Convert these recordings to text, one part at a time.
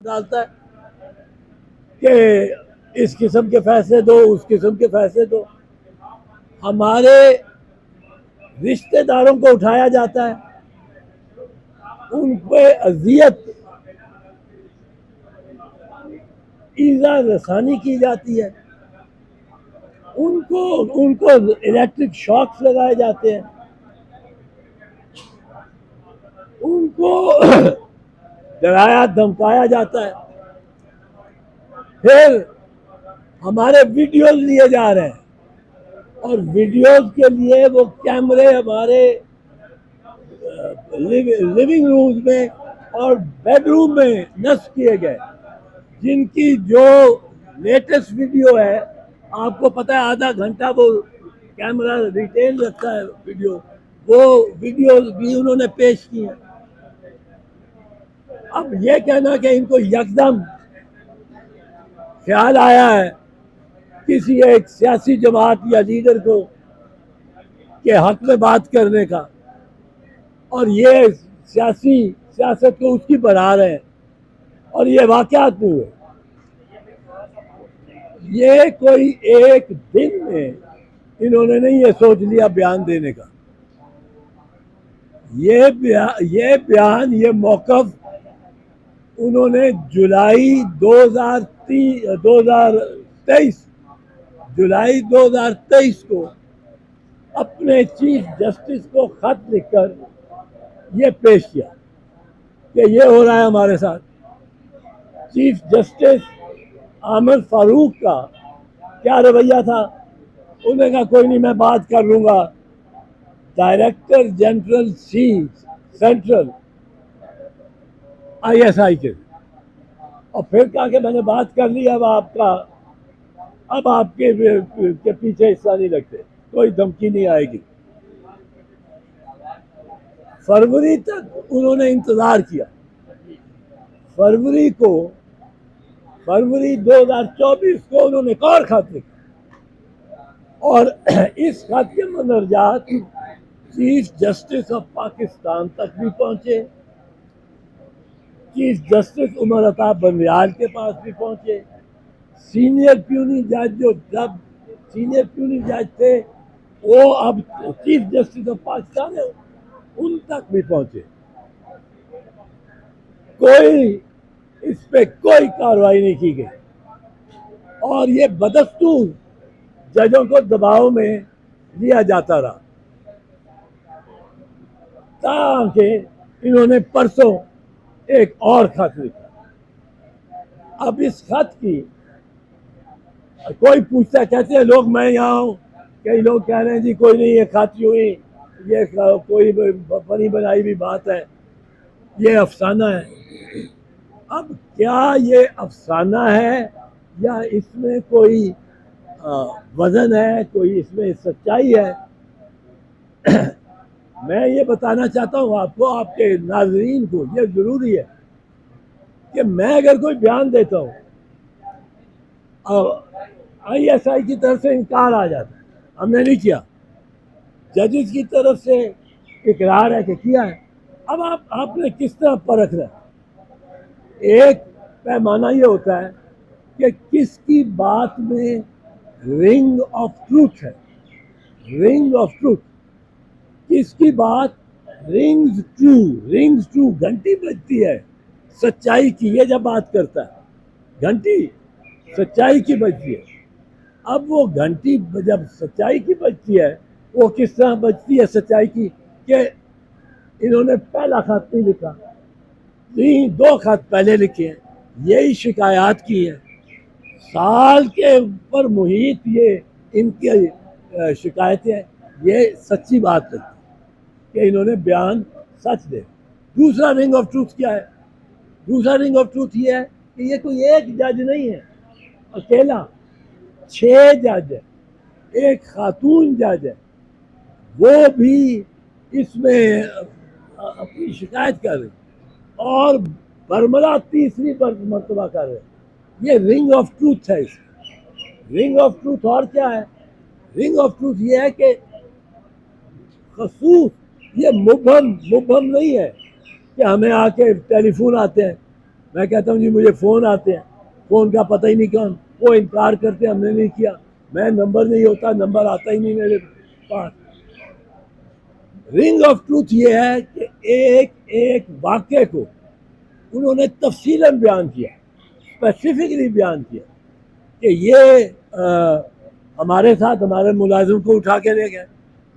डालता है कि इस किस्म के फैसले दो, उस किस्म के फैसले दो। हमारे रिश्तेदारों को उठाया जाता है, उन पे अजियत, ईजा रसानी की जाती है, उनको उनको इलेक्ट्रिक शॉक्स लगाए जाते हैं, उनको डराया धमकाया जाता है। फिर हमारे वीडियोस लिए जा रहे हैं और वीडियोस के लिए वो कैमरे हमारे लिविंग रूम में और बेडरूम में नस्ब किए गए, जिनकी जो लेटेस्ट वीडियो है, आपको पता है आधा घंटा वो कैमरा रिटेन रखता है वीडियो, वो वीडियो भी उन्होंने पेश की है। अब ये कहना कि इनको यकदम ख्याल आया है किसी एक सियासी जमात या लीडर को के हक में बात करने का, और ये सियासत को उसकी बढ़ा रहे हैं, और ये वाकयात नहीं हुए। ये कोई एक दिन में इन्होंने नहीं ये सोच लिया बयान देने का। ये बयान, ये मौक़िफ़ उन्होंने जुलाई 2023 को अपने चीफ जस्टिस को खत लिखकर ये पेश किया कि ये हो रहा है हमारे साथ। चीफ जस्टिस आमिर फारूक का क्या रवैया था? उन्होंने कहा कोई नहीं, मैं बात कर लूँगा डायरेक्टर जनरल सेंट्रल ISI के, और फिर कहा कि मैंने बात कर ली, अब आपके के पीछे हिस्सा नहीं लगते, कोई धमकी नहीं आएगी। फरवरी तक उन्होंने इंतजार किया। फरवरी 2024 को उन्होंने एक और खत लिखा, और इस खत के मंदरजात चीफ जस्टिस ऑफ पाकिस्तान तक भी पहुंचे, चीफ जस्टिस उमर अता बंदयाल के पास भी पहुंचे, सीनियर प्यूनी जज जो जब सीनियर प्यूनी जज थे वो अब चीफ जस्टिस ऑफ पाकिस्तान है, उन तक भी पहुंचे। कोई इस पे कोई कार्रवाई नहीं की गई, और ये बदस्तूर जजों को दबाव में लिया जाता रहा, ताकि इन्होंने परसों एक और खत लिखा। अब इस खत की कोई पूछता, कहते हैं लोग मैं यहाँ हूँ, कई लोग कह रहे हैं जी कोई नहीं, ये खत हुई, ये कोई बनी बनाई भी बात है, ये अफसाना है। अब क्या ये अफसाना है या इसमें कोई वजन है, कोई इसमें सच्चाई है? मैं ये बताना चाहता हूँ आपको, आपके नाजरीन को, ये जरूरी है कि मैं अगर कोई बयान देता हूँ, ISI की तरफ से इनकार आ जाता है, हमने नहीं किया, जजेस की तरफ से इकरार है कि किया है। अब आपने किस तरह परखना है? एक पैमाना ये होता है कि किसकी बात में रिंग ऑफ ट्रूथ है, रिंग ऑफ ट्रूथ, किसकी बात रिंग्स ट्रू, घंटी बजती है सच्चाई की, ये जब बात करता है घंटी सच्चाई की बजती है। अब वो घंटी जब सच्चाई की बजती है, वो किस तरह बजती है सच्चाई की? कि इन्होंने पहला खत नहीं लिखा, 2 खत पहले लिखे हैं, यही शिकायत की है, साल के ऊपर मुहित ये इनकी शिकायतें हैं, ये सच्ची बात लगती कि इन्होंने बयान सच दे। दूसरा रिंग ऑफ ट्रूथ क्या है? दूसरा रिंग ऑफ ट्रूथ ये है कि ये कोई एक जज नहीं है अकेला, 6 जज है, एक खातून जज है, वो भी इसमें अपनी शिकायत कर रही, और बरमला तीसरी मरतबा कर रहे। ये रिंग ऑफ ट्रूथ है। रिंग ऑफ ट्रूथ और क्या है? रिंग ऑफ ट्रूथ ये है कि खसूस, ये मुबहम नहीं है कि हमें आके टेलीफोन आते हैं मैं कहता हूँ जी मुझे फ़ोन आते हैं, फ़ोन का पता ही नहीं कौन, वो इनकार करते हैं हमने नहीं किया, मैं नंबर नहीं होता, नंबर आता ही नहीं मेरे पास। रिंग ऑफ ट्रूथ ये है कि एक एक वाक्य को उन्होंने तफसीलन बयान किया, स्पेसिफिकली बयान किया कि ये हमारे साथ हमारे मुलाजिम को उठा के ले गए,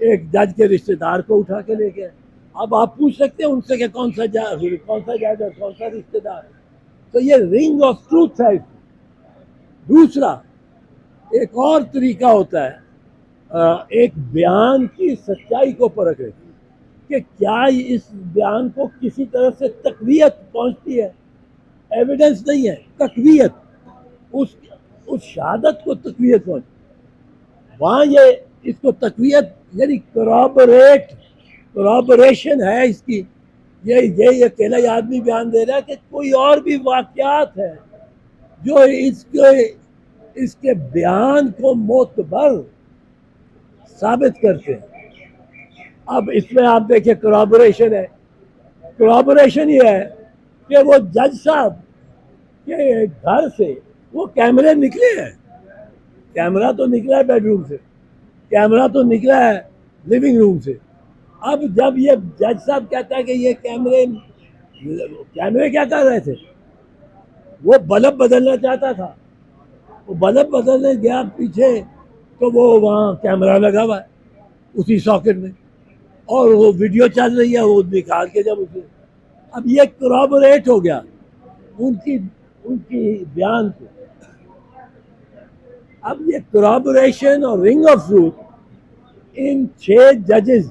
एक जज के रिश्तेदार को उठा के ले गए। अब आप पूछ सकते हैं उनसे कि कौन सा जज और कौन सा रिश्तेदार। तो ये रिंग ऑफ ट्रूथ है। दूसरा एक और तरीका होता है एक बयान की सच्चाई को परखने कि क्या इस बयान को किसी तरह से तकवीयत पहुंचती है, एविडेंस नहीं है, तकवीयत, उस शहादत को तकवीयत पहुंच, वहाँ ये इसको तकवीयत यानी कोराबोरेशन है इसकी। ये अकेला आदमी बयान दे रहा है कि कोई और भी वाकयात है जो इसके बयान को मोतबर साबित करते हैं। अब इसमें आप देखिए कोराबोरेशन है, कोराबोरेशन ये है कि वो जज साहब के घर से वो कैमरे निकले हैं, कैमरा तो निकला है बेडरूम से, कैमरा तो निकला है लिविंग रूम से। अब जब ये जज साहब कहता है कि ये कैमरे क्या कर रहे थे, वो बल्ब बदलना चाहता था, वो बल्ब बदलने गया पीछे तो वो वहाँ कैमरा लगा हुआ है उसी सॉकेट में और वो वीडियो चल रही है, वो निकाल के जब उसे, अब ये कोराबोरेट हो गया उनकी बयान को। अब ये कोराबोरेशन और रिंग ऑफ ट्रूथ इन 6 जजेस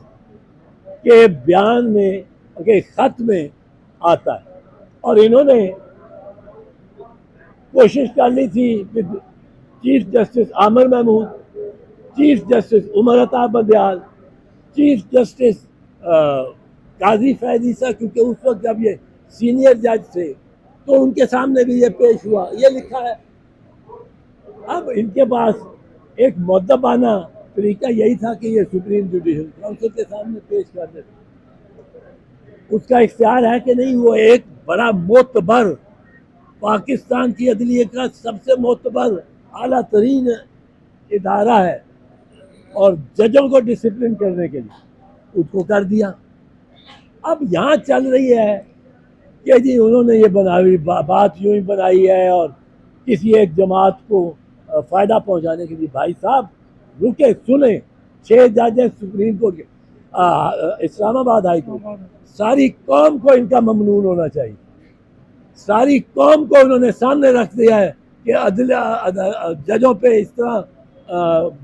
के बयान में के खत में आता है और इन्होंने कोशिश कर ली थी chief justice Aamir Mahmood, chief justice Umar Ata Bandial, chief justice Qazi Faez Isa, क्योंकि उस वक्त जब ये सीनियर जज थे तो उनके सामने भी ये पेश हुआ, ये लिखा है। अब इनके पास एक मुद्दबाना तरीका यही था कि ये सुप्रीम जुडिशल काउंसिल के सामने पेश कर देते। उसका इख्तियार है कि नहीं, वो एक बड़ा मोतबर पाकिस्तान की अदलिया का सबसे मोतबर आला तरीन इदारा है और जजों को डिसिप्लिन करने के लिए उसको कर दिया। अब यहाँ चल रही है कि जी उन्होंने ये बनाई बात यूं ही बनाई है और किसी एक जमात को फ़ायदा पहुंचाने के लिए। भाई साहब रुके, सुने, 6 जज सुप्रीम कोर्ट के, इस्लामाबाद हाई कोर्ट, सारी कौम को इनका ममनून होना चाहिए। सारी कौम को उन्होंने सामने रख दिया है कि जजों पे इस तरह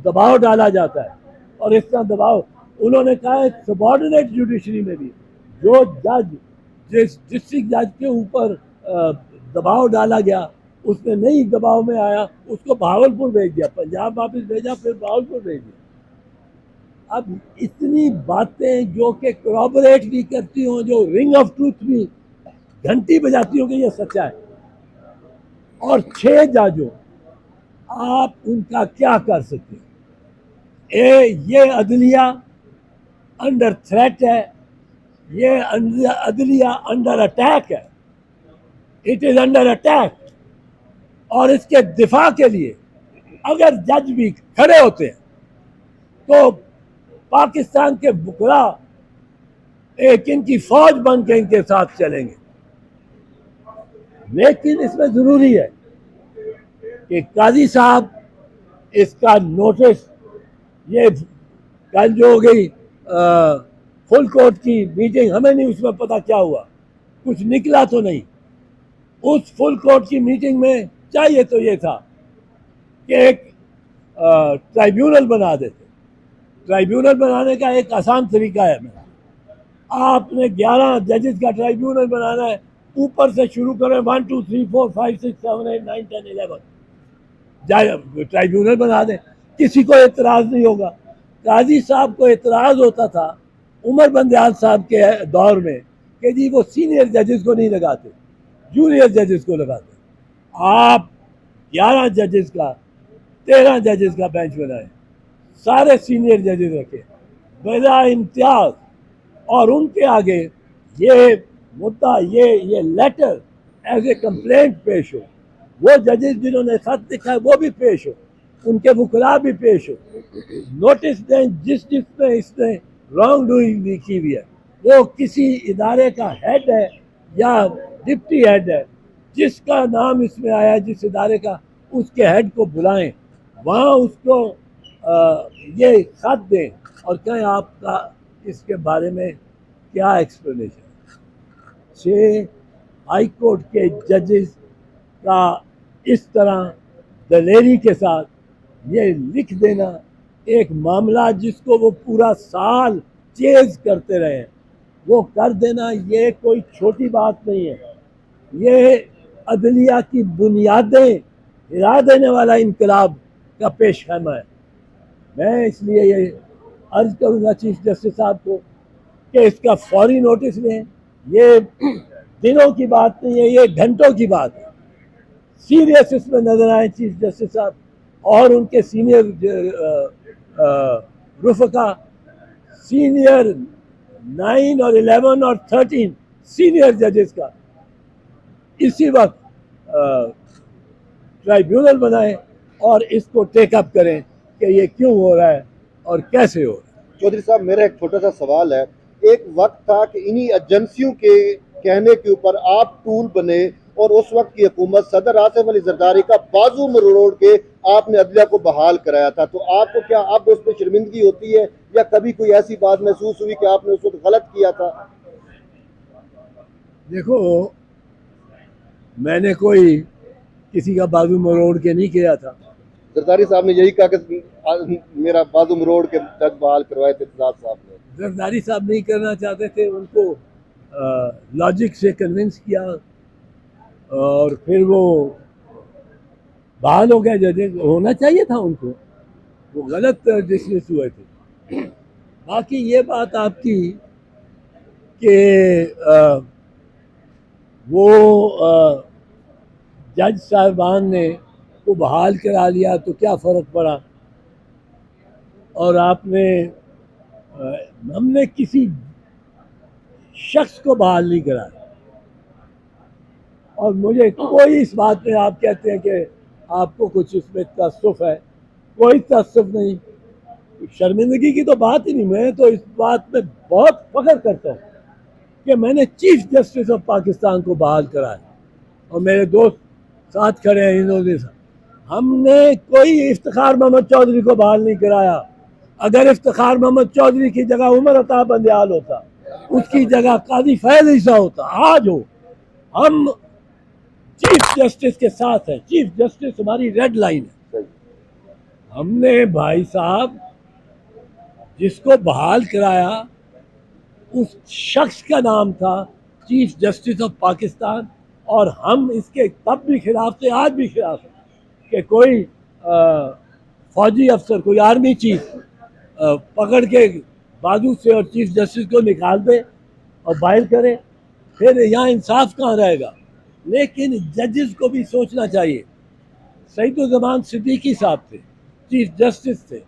दबाव डाला जाता है और इस तरह दबाव उन्होंने कहा है सबॉर्डिनेट जुडिशरी में भी जो जज जिस डिस्ट्रिक्ट जज के ऊपर दबाव डाला गया उसने नहीं दबाव में आया, उसको भावलपुर भेज दिया, पंजाब वापस भेजा, फिर भावलपुर भेज दिया। अब इतनी बातें जो कि कोराबोरेट भी करती हों, जो रिंग ऑफ ट्रूथ भी घंटी बजाती हो कि ये सच्चा है, और 6 जजों आप उनका क्या कर सकते हैं। ये अदलिया अंडर थ्रेट है, ये अदलिया अंडर अटैक है, इट इज अंडर अटैक। और इसके दिफा के लिए अगर जज भी खड़े होते हैं तो पाकिस्तान के बुकरा एक इनकी फौज बन के इनके साथ चलेंगे। लेकिन इसमें जरूरी है कि काजी साहब इसका नोटिस, ये कल जो हो गई फुल कोर्ट की मीटिंग, हमें नहीं उसमें पता क्या हुआ, कुछ निकला तो नहीं। उस फुल कोर्ट की मीटिंग में चाहिए तो ये था कि एक ट्राइब्यूनल बना देते। ट्राइब्यूनल बनाने का एक आसान तरीका है, आपने 11 जजेस का ट्राइब्यूनल बनाना है, ऊपर से शुरू करें 1 2 3 4 5 6 7 8 9 10 11 ट्राइब्यूनल बना दें, किसी को एतराज़ नहीं होगा। काजी साहब को एतराज़ होता था उमर बंदयाल साहब के दौर में कि जी वो सीनियर जजेस को नहीं लगाते, जूनियर जजेस को लगाते। आप 11 जजेस का 13 जजेस का बेंच बनाए, सारे सीनियर जजेस रखे बिला इम्तियाज, और उनके आगे ये मुद्दा, ये लेटर एज ए कंप्लेंट पेश हो, वो जजेस जिन्होंने खत लिखा है वो भी पेश हो, उनके वकला भी पेश हो, नोटिस दें जिसमें इसने रॉन्ग डूइंग की हुई है, वो किसी इदारे का हेड है या डिप्टी हेड है, जिसका नाम इसमें आया है जिस इदारे का, उसके हेड को बुलाएं, वहाँ उसको ये खत दें और कहें आपका इसके बारे में क्या एक्सप्लेनेशन। 6 हाई कोर्ट के जजेस का इस तरह दलेरी के साथ ये लिख देना एक मामला जिसको वो पूरा साल चेज करते रहे, वो कर देना, ये कोई छोटी बात नहीं है। ये अदलिया की बुनियादें हिला देने वाला इनकलाब का पेश खैमा है। मैं इसलिए ये अर्ज करूँगा चीफ जस्टिस साहब को कि इसका फौरी नोटिस लें। ये दिनों की बात नहीं है, ये घंटों की बात है। सीरियस इसमें नजर आए चीफ जस्टिस साहब और उनके सीनियर रुफका, सीनियर 9 और 11 और 13 सीनियर जजेस का इसी वक्त ट्राइब्यूनल बनाएं और इसको टेकअप करें कि ये क्यों हो रहा है और कैसे हो रहा है। चौधरी साहब, मेरा एक छोटा सा सवाल है। एक वक्त था कि इन्हीं एजेंसियों के कहने के ऊपर आप टूल बने और उस वक्त की हुकूमत सदर आसिफ अली जरदारी का बाजू मरोड़ के आपने अदलिया को बहाल कराया था, तो आपको क्या अब उस पर शर्मिंदगी होती है या कभी कोई ऐसी बात महसूस हुई कि आपने उस वक्त गलत किया था? देखो, मैंने कोई किसी का बाजू मरोड़ के नहीं किया था। जरदारी साहब ने यही कहा कि मेरा बाजू मरोड़ के जज बहाल करवाए थे एतजाज साहब ने। जरदारी साहब नहीं करना चाहते थे, उनको लॉजिक से कन्विंस किया और फिर वो बहाल हो गए। जजेस होना चाहिए था उनको, वो गलत डिसमिस हुए थे। बाकी ये बात आपकी कि वो जज साहबान ने को बहाल करा लिया तो क्या फ़र्क पड़ा, और आपने हमने किसी शख्स को बहाल नहीं कराया। और मुझे कोई इस बात में, आप कहते हैं कि आपको कुछ इसमें तअस्सुफ़ है, कोई तअस्सुफ़ नहीं, शर्मिंदगी की तो बात ही नहीं। मैं तो इस बात में बहुत फख्र करता हूँ कि मैंने चीफ जस्टिस ऑफ पाकिस्तान को बहाल कराया और मेरे दोस्त साथ खड़े हैं इन्होंने। हमने कोई इफ्तिखार मोहम्मद चौधरी को बहाल नहीं कराया। अगर इफ्तिखार मोहम्मद चौधरी की जगह उमर अताब बंदियाल होता, उसकी जगह काजी फैज ईसा होता, आज हो, हम चीफ जस्टिस के साथ हैं। चीफ जस्टिस हमारी रेड लाइन है। हमने भाई साहब जिसको बहाल कराया उस शख्स का नाम था चीफ जस्टिस ऑफ पाकिस्तान, और हम इसके तब भी खिलाफ थे, आज भी खिलाफ है कि कोई फौजी अफसर, कोई आर्मी चीफ पकड़ के बाजू से और चीफ जस्टिस को निकाल दे और बाहर करे, फिर यहाँ इंसाफ कहाँ रहेगा। लेकिन जजेस को भी सोचना चाहिए। सईदुज़्ज़मान सिद्दीकी साहब थे, चीफ जस्टिस थे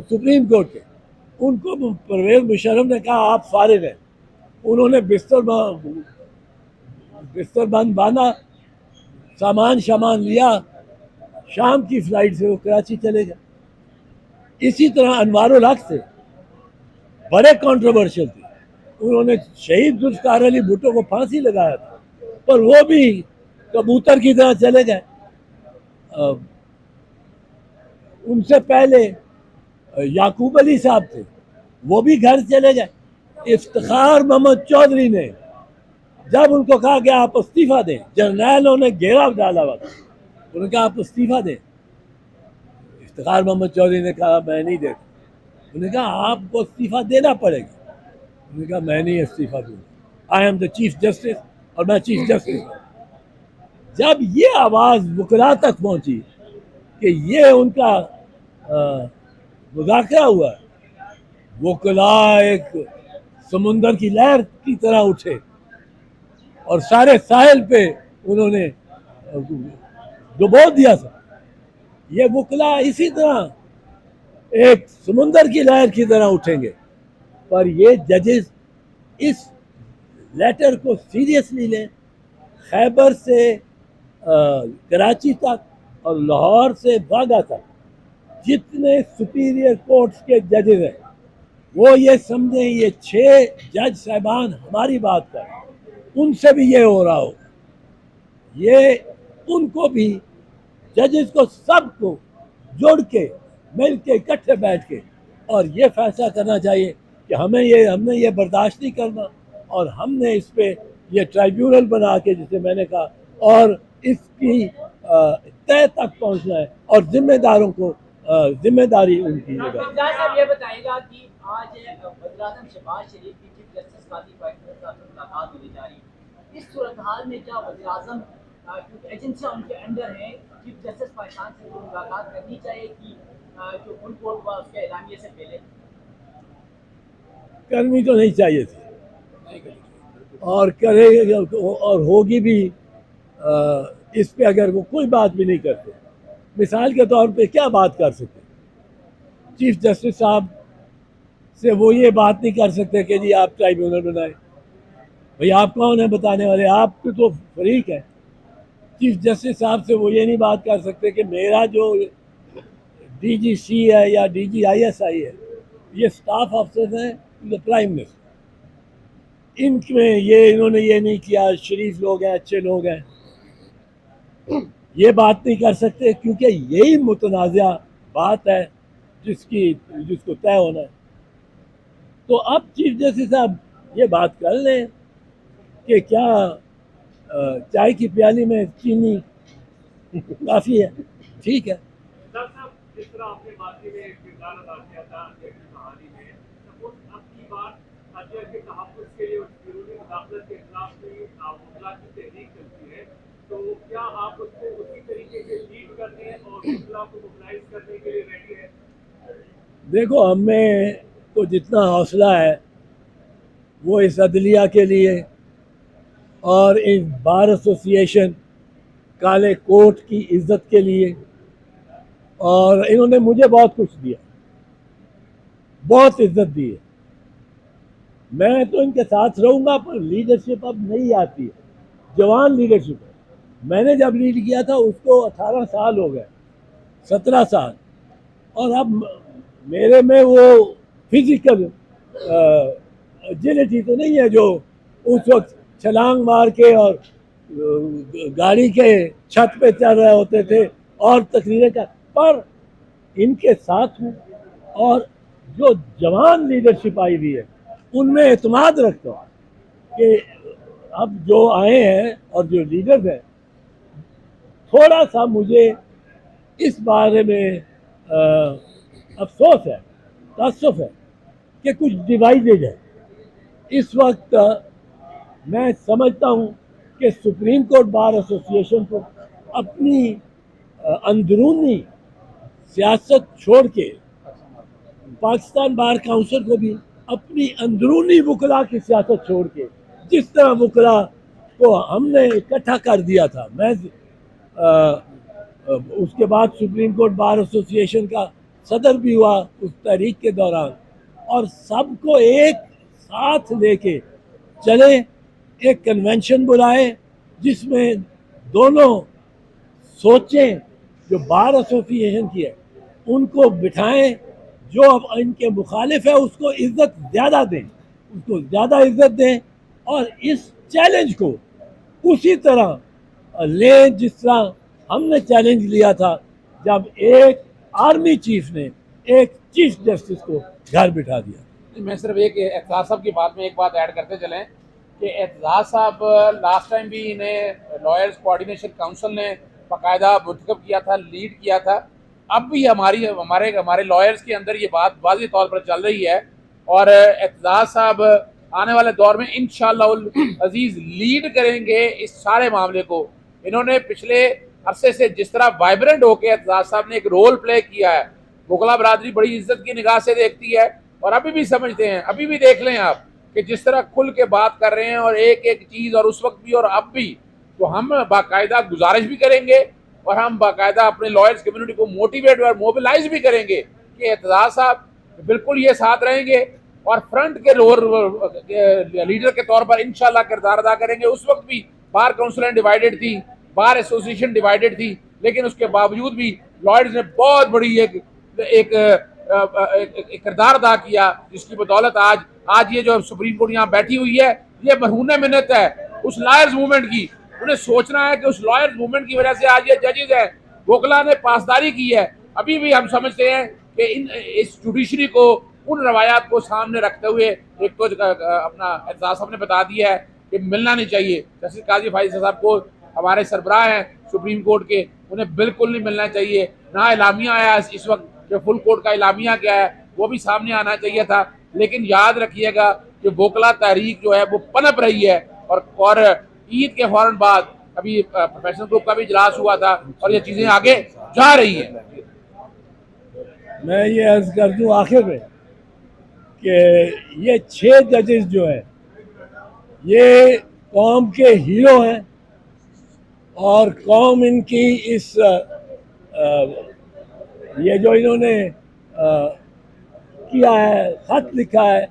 सुप्रीम कोर्ट के, उनको परवेज़ मुशर्रफ ने कहा आप फारिग हैं, उन्होंने बिस्तर बंद बांधा, सामान शामान लिया, शाम की फ्लाइट से वो कराची चले गए। इसी तरह अनवारुल हक थे, बड़े कंट्रोवर्शियल थे, उन्होंने शहीद जुल्फ़िकार अली भुट्टो को फांसी लगाया था, पर वो भी कबूतर की तरह चले गए। उनसे पहले याकूब अली साहब थे, वो भी घर चले गए। इफ्तिखार मोहम्मद चौधरी ने जब उनको कहा कि आप इस्तीफा दें, जर्नैलों ने घेराव डाला हुआ था, उन्होंने कहा आप इस्तीफा दें। इफ्तिखार मोहम्मद चौधरी ने कहा मैं नहीं देता। उन्होंने कहा आपको इस्तीफा देना पड़ेगा। उन्होंने कहा मैं नहीं इस्तीफा दूंगा, I am the chief justice और मैं चीफ जस्टिस। जब ये आवाज़ वकला तक पहुंची कि ये उनका मुज़ाकरा हुआ, वकला एक समुंदर की लहर की तरह उठे और सारे साहिल पे उन्होंने डुबो दिया था। ये वकला इसी तरह एक समुंदर की लहर की तरह उठेंगे। पर ये जजेस इस लेटर को सीरियसली लें खैबर से कराची तक और लाहौर से वाघा तक जितने सुपीरियर कोर्ट्स के जजेस हैं वो ये समझें ये 6 जज साहबान हमारी बात कर, उनसे भी ये हो रहा होगा। ये उनको भी, जजेस को, सबको जोड़ के मिल के इकट्ठे बैठ के और ये फैसला करना चाहिए कि हमने ये बर्दाश्त नहीं करना और हमने इस पे ये ट्राइब्यूनल बना के, जिसे मैंने कहा, और इसकी तय तक पहुंचना है और जिम्मेदारों को जिम्मेदारी उनकी है। साहब ये बताएगा कि आज वज़ीर-ए-आज़म शहबाज शरीफ की चीफ जस्टिस काजी फाइजल साहब से मुलाकात होने जा रही है। इस सूरत हाल में क्या वज़ीर-ए-आज़म क्योंकि एजेंसियां उनके अंडर हैं, चीफ जस्टिस पाकिस्तान से तो मुलाकात करनी चाहिए कि जो फुल कोर्ट हुआ उसके एलामिये से पहले? करनी तो नहीं चाहिए थी और करेगा और होगी भी। इस पे अगर वो कोई बात भी नहीं करते, मिसाल के तौर पे क्या बात कर सकते, चीफ जस्टिस साहब से वो ये बात नहीं कर सकते कि जी आप ट्राइब्यूनल बनाए। भाई आप कौन है बताने वाले, आप तो फरीक है। चीफ जस्टिस साहब से वो ये नहीं बात कर सकते कि मेरा जो DGC है या DGISI है, ये स्टाफ अफसर हैं द प्राइम मिनिस्टर, इनमें इन्होंने ये नहीं किया, शरीफ लोग हैं, अच्छे लोग हैं, ये बात नहीं कर सकते क्योंकि यही मुतनाज़ा बात है जिसको तय होना है। तो अब चीफ जस्टिस साहब ये बात कर लें कि क्या चाय की प्याली में चीनी काफ़ी है, ठीक है। जिस तरह आपने माजी में किरदार अदा किया था अजय की कहानी में, सपोज अब की बात अजय के तहफ़्फ़ुज़ के लिए ज़रूरी मुदाखलत के खिलाफ में मुग़ला की तहरीक चलती है, तो क्या आप उसको उसी तरीके से लीड करने और मुग़ला को मोबिलाइज करने के लिए रेडी हैं? देखो, हमें तो जितना हौसला है वो इस अदलिया के लिए और इस बार एसोसिएशन काले कोर्ट की इज्जत के लिए, और इन्होंने मुझे बहुत कुछ दिया, बहुत इज्जत दी है। मैं तो इनके साथ रहूँगा, पर लीडरशिप अब नहीं आती है, जवान लीडरशिप है। मैंने जब लीड किया था उसको 18 साल हो गए, 17 साल, और अब मेरे में वो फिजिकल एजिलिटी तो नहीं है जो उस वक्त छलांग मार के और गाड़ी के छत पे चढ़ रहे होते थे और तकरीरें कर, पर इनके साथ हूँ और जो जवान लीडरशिप आई हुई है उनमें एतमाद रखता हूँ कि अब जो आए हैं और जो लीडर्स हैं, थोड़ा सा मुझे इस बारे में अफसोस है, तासुफ है कि कुछ डिवाइडेड है। इस वक्त मैं समझता हूँ कि सुप्रीम कोर्ट बार एसोसिएशन को अपनी अंदरूनी सियासत छोड़ के, पाकिस्तान बार काउंसिल को भी अपनी अंदरूनी वकला की सियासत छोड़ के, जिस तरह वकला को हमने इकट्ठा कर दिया था, मैं उसके बाद सुप्रीम कोर्ट बार एसोसिएशन का सदर भी हुआ उस तहरीक के दौरान, और सबको एक साथ लेके चले, एक कन्वेंशन बुलाए जिसमें दोनों सोचें, जो बार एसोसिएशन की है उनको बिठाएं, जो अब इनके मुखालिफ है उसको इज्जत ज़्यादा दें, उसको ज़्यादा इज्जत दें, और इस चैलेंज को उसी तरह लें जिस तरह हमने चैलेंज लिया था जब एक आर्मी चीफ ने एक चीफ जस्टिस को घर बिठा दिया। मैं सिर्फ एक एतजाज साहब की बात में एक बात ऐड करते चलें कि एतजाज साहब लास्ट टाइम भी इन्हें लॉयर्स कोऑर्डिनेशन काउंसिल ने बाकायदा मुंतखब किया था, लीड किया था। अब भी हमारे लॉयर्स के अंदर ये बात वाज़ेह तौर पर चल रही है और एतजाज साहब आने वाले दौर में इंशाअल्लाह अजीज़ लीड करेंगे इस सारे मामले को। इन्होंने पिछले अरसे से जिस तरह वाइब्रेंट होकर एतजाज साहब ने एक रोल प्ले किया है, मुगला बरादरी बड़ी इज्जत की निगाह से देखती है और अभी भी समझते हैं। अभी भी देख लें आप कि जिस तरह खुल के बात कर रहे हैं और एक एक चीज़, और उस वक्त भी और अब भी, तो हम बाकायदा गुजारिश भी करेंगे और हम बाकायदा अपने लॉयर्स कम्युनिटी को मोटिवेट और मोबिलाइज भी करेंगे कि एतजाज साहब बिल्कुल ये साथ रहेंगे और फ्रंट के लोअर लीडर के तौर पर इंशाल्लाह किरदार अदा करेंगे। उस वक्त भी बार काउंसिल डिवाइडेड थी, बार एसोसिएशन डिवाइडेड थी, लेकिन उसके बावजूद भी लॉयर्स ने बहुत बड़ी एक किरदार अदा किया, जिसकी बदौलत आज ये जो सुप्रीम कोर्ट यहाँ बैठी हुई है, ये मरहून मिन्नत है उस लॉयर्स मूवमेंट की। उन्हें सोचना है कि उस लॉयर्स मूवमेंट की वजह से आज ये जजेस हैं, वोकला ने पासदारी की है। अभी भी हम समझते हैं कि इस जुडिशरी को उन रवायात को सामने रखते हुए एक तो अपना एहसास साहब ने बता दिया है कि मिलना नहीं चाहिए। जस्टिस काजी फाइज साहब को हमारे सरबराह हैं सुप्रीम कोर्ट के, उन्हें बिल्कुल नहीं मिलना चाहिए। ना इलामिया आया इस वक्त कि फुल कोर्ट का इलामिया क्या है, वो भी सामने आना चाहिए था। लेकिन याद रखिएगा कि वोकला तहरीक जो है वो पनप रही है, और ईद के फौरन बाद अभी प्रोफेशनल ग्रुप का भी इजलास हुआ था और ये चीजें आगे जा रही हैं। मैं ये अर्ज कर दूं आखिर में कि ये 6 जजेस जो हैं ये कौम के हीरो हैं, और कौम इनकी इस ये जो इन्होंने किया है, खत लिखा है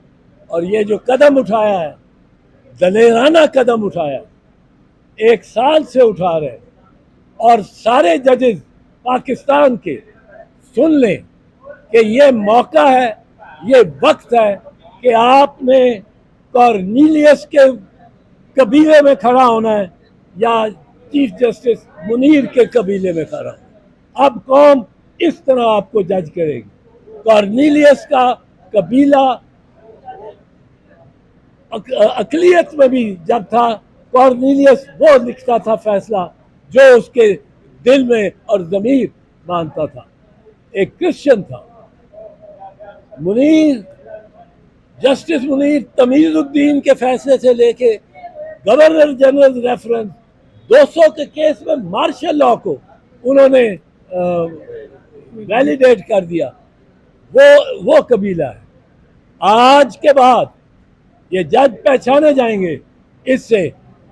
और ये जो कदम उठाया है, दलेराना कदम उठाया, 1 साल से उठा रहे हैं। और सारे जजेस पाकिस्तान के सुन लें कि ये मौका है, ये वक्त है कि आपने कॉर्नीलियस के कबीले में खड़ा होना है या चीफ जस्टिस मुनीर के कबीले में खड़ा होना। अब कौम इस तरह आपको जज करेगी। कॉर्नीलियस का कबीला अकलियत में भी जब था, कॉर्नीलियस वो लिखता था फैसला जो उसके दिल में और ज़मीर मानता था, एक क्रिश्चियन था। मुनीर, जस्टिस मुनीर तमीज़ुद्दीन के फैसले से लेके गवर्नर जनरल रेफरेंस 200 के केस में मार्शल लॉ को उन्होंने वैलिडेट कर दिया। वो कबीला है। आज के बाद ये जज पहचाने जाएंगे इससे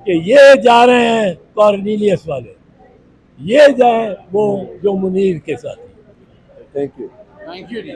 कि ये जा रहे हैं कॉर्नीलियस वाले, ये जाए वो जो मुनीर के साथ। Thank you. Thank you ji.